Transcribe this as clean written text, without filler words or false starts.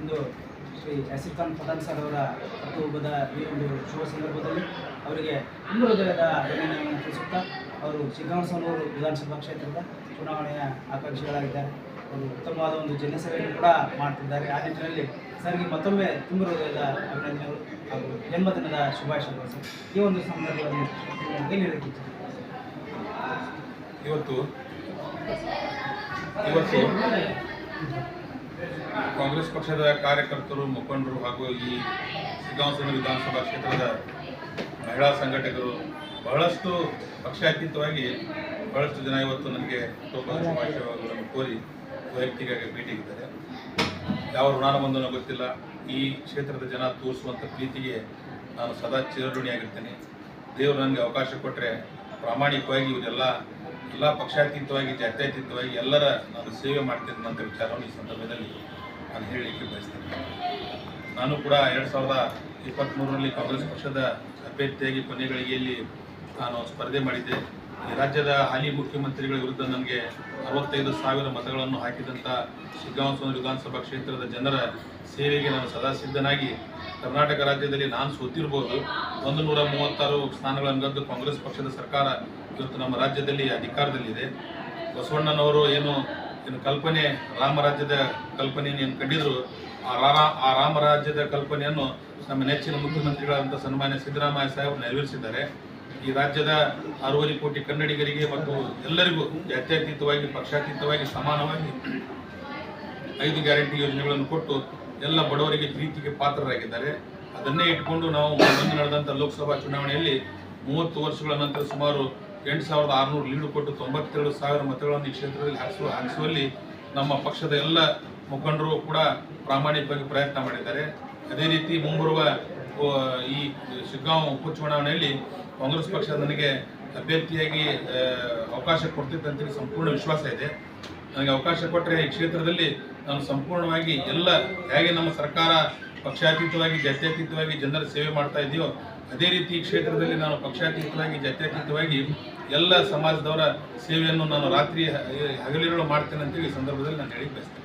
ಇಂದು Shri Asif Khan Pathan sir ಅವರ ಹುಟ್ಟುಹಬ್ಬದ ಈ ಒಂದು ಶುಭ ಸಂದರ್ಭದಲ್ಲಿ ಅವರಿಗೆ ತುಂಬ ಹೃದಯದ ಅಭಿನಂದನೆಯನ್ನು ತಿಳಿಸುತ್ತಾ ಅವರು ಶಿಗ್ಗಾಂವಸನೂರು ವಿಧಾನಸಭಾ ಕ್ಷೇತ್ರದ ಚುನಾವಣೆಯ ಆಕಾಂಕ್ಷಿಗಳಾಗಿದ್ದಾರೆ. ಅವರು ಉತ್ತಮವಾದ ಒಂದು ಜನಸೇವೆಯನ್ನು ಕೂಡ ಮಾಡ್ತಿದ್ದಾರೆ. ಆ ನಿಟ್ಟಿನಲ್ಲಿ ಸರ್ಗೆ ಮತ್ತೊಮ್ಮೆ ತುಂಬ ಹೃದಯದ ಅಭಿನಂದನೆಗಳು ಹಾಗೂ ಜನ್ಮದಿನದ ಶುಭಾಶಯಗಳು ಸರ್. ಈ ಒಂದು ಸಂದರ್ಭದಲ್ಲಿ ಏನು ಹೇಳಕ್ಕೆ ಇವತ್ತು ಕಾಂಗ್ರೆಸ್ ಪಕ್ಷದ ಕಾರ್ಯಕರ್ತರು, ಮುಖಂಡರು ಹಾಗೂ ಈ ಶಿಗ್ಗಾಂವಸನೂರು ವಿಧಾನಸಭಾ ಕ್ಷೇತ್ರದ ಮಹಿಳಾ ಸಂಘಟಕರು ಬಹಳಷ್ಟು ಪಕ್ಷಾತೀತವಾಗಿ ಬಹಳಷ್ಟು ಜನ ಇವತ್ತು ನನಗೆ ಶುಭಾಶಯಗಳನ್ನು ಕೋರಿ ವೈಯಕ್ತಿಕವಾಗಿ ಭೇಟಿಗಿದ್ದಾರೆ. ಯಾವ ಋಣಾನುಬಂಧನೂ ಗೊತ್ತಿಲ್ಲ. ಈ ಕ್ಷೇತ್ರದ ಜನ ತೋರಿಸುವಂಥ ಪ್ರೀತಿಗೆ ನಾನು ಸದಾ ಚಿರಋಣಿಯಾಗಿರ್ತೇನೆ. ದೇವರು ನನಗೆ ಅವಕಾಶ ಕೊಟ್ಟರೆ ಪ್ರಾಮಾಣಿಕವಾಗಿ ಎಲ್ಲ ಪಕ್ಷಾತೀತವಾಗಿ, ಜಾತ್ಯತೀತವಾಗಿ ಎಲ್ಲರ ನಾನು ಸೇವೆ ಮಾಡ್ತೇನೆ ಅಂತ ವಿಚಾರವನ್ನು ಈ ಸಂದರ್ಭದಲ್ಲಿ ನಾನು ಹೇಳಲಿಕ್ಕೆ ಬಯಸ್ತೇನೆ. ನಾನು ಕೂಡ 2023ರಲ್ಲಿ ಕಾಂಗ್ರೆಸ್ ಪಕ್ಷದ ಅಭ್ಯರ್ಥಿಯಾಗಿ ಕೊನೆ ಗಳಿಗೆಯಲ್ಲಿ ನಾನು ಸ್ಪರ್ಧೆ ಮಾಡಿದ್ದೆ. ಈ ರಾಜ್ಯದ ಹಾಲಿ ಮುಖ್ಯಮಂತ್ರಿಗಳ ವಿರುದ್ಧ ನನಗೆ 65,000 ಮತಗಳನ್ನು ಹಾಕಿದಂಥ ಶಿಗ್ಗಾಂವಸನೂರು ವಿಧಾನಸಭಾ ಕ್ಷೇತ್ರದ ಜನರ ಸೇವೆಗೆ ನಾನು ಸದಾ ಸಿದ್ಧನಾಗಿ ಕರ್ನಾಟಕ ರಾಜ್ಯದಲ್ಲಿ ನಾನು ಸೋತಿರ್ಬೋದು. 136 ಸ್ಥಾನಗಳನ್ನು ಗೆದ್ದು ಕಾಂಗ್ರೆಸ್ ಪಕ್ಷದ ಸರ್ಕಾರ ಇವತ್ತು ನಮ್ಮ ರಾಜ್ಯದಲ್ಲಿ ಅಧಿಕಾರದಲ್ಲಿದೆ. ಬಸವಣ್ಣನವರು ಏನು ಕಲ್ಪನೆ, ರಾಮರಾಜ್ಯದ ಕಲ್ಪನೆಯನ್ನು ಏನು ಕಂಡಿದ್ರು, ಆ ರಾಮರಾಜ್ಯದ ಕಲ್ಪನೆಯನ್ನು ನಮ್ಮ ನೆಚ್ಚಿನ ಮುಖ್ಯಮಂತ್ರಿಗಳಾದಂಥ ಸನ್ಮಾನ್ಯ ಸಿದ್ದರಾಮಯ್ಯ ಸಾಹೇಬರು ನೆರವೇರಿಸಿದ್ದಾರೆ. ಈ ರಾಜ್ಯದ 6 ಕೋಟಿ ಕನ್ನಡಿಗರಿಗೆ ಮತ್ತು ಎಲ್ಲರಿಗೂ ಜಾತ್ಯತೀತವಾಗಿ, ಪಕ್ಷಾತೀತವಾಗಿ, ಸಮಾನವಾಗಿ 5 ಗ್ಯಾರಂಟಿ ಯೋಜನೆಗಳನ್ನು ಕೊಟ್ಟು ಎಲ್ಲ ಬಡವರಿಗೆ ಪ್ರೀತಿಗೆ ಪಾತ್ರರಾಗಿದ್ದಾರೆ. ಅದನ್ನೇ ಇಟ್ಕೊಂಡು ನಾವು ಮುಂದೆ ನಡೆದಂಥ ಲೋಕಸಭಾ ಚುನಾವಣೆಯಲ್ಲಿ 30 ವರ್ಷಗಳ ನಂತರ ಸುಮಾರು 8,600 ಲೀಡು ಕೊಟ್ಟು 92,000 ಮತಗಳನ್ನು ಈ ಕ್ಷೇತ್ರದಲ್ಲಿ ಹಾಕಿಸುವಲ್ಲಿ ನಮ್ಮ ಪಕ್ಷದ ಎಲ್ಲ ಮುಖಂಡರು ಕೂಡ ಪ್ರಾಮಾಣಿಕವಾಗಿ ಪ್ರಯತ್ನ ಮಾಡಿದ್ದಾರೆ. ಅದೇ ರೀತಿ ಮುಂಬರುವ ಈ ಶಿಗ್ಗಾಂವ್ ಉಪಚುನಾವಣೆಯಲ್ಲಿ ಕಾಂಗ್ರೆಸ್ ಪಕ್ಷ ನನಗೆ ಅಭ್ಯರ್ಥಿಯಾಗಿ ಅವಕಾಶ ಕೊಡ್ತಿತ್ತು ಅಂತೇಳಿ ಸಂಪೂರ್ಣ ವಿಶ್ವಾಸ ಇದೆ. ನನಗೆ ಅವಕಾಶ ಕೊಟ್ಟರೆ ಈ ಕ್ಷೇತ್ರದಲ್ಲಿ ನಾನು ಸಂಪೂರ್ಣವಾಗಿ ಹೇಗೆ ನಮ್ಮ ಸರ್ಕಾರ ಪಕ್ಷಾತೀತವಾಗಿ, ಜಾತ್ಯತೀತವಾಗಿ ಜನರ ಸೇವೆ ಮಾಡ್ತಾ ಇದೆಯೋ ಅದೇ ರೀತಿ ಈ ಕ್ಷೇತ್ರದಲ್ಲಿ ನಾನು ಪಕ್ಷಾತೀತವಾಗಿ, ಜಾತ್ಯತೀತವಾಗಿ ಎಲ್ಲ ಸಮಾಜದವರ ಸೇವೆಯನ್ನು ನಾನು ರಾತ್ರಿ ಹಗಲಿರುಳು ಮಾಡ್ತೇನೆ ಅಂತೇಳಿ ಈ ಸಂದರ್ಭದಲ್ಲಿ ನಾನು ಹೇಳಿ ಬಯಸ್ತೇನೆ.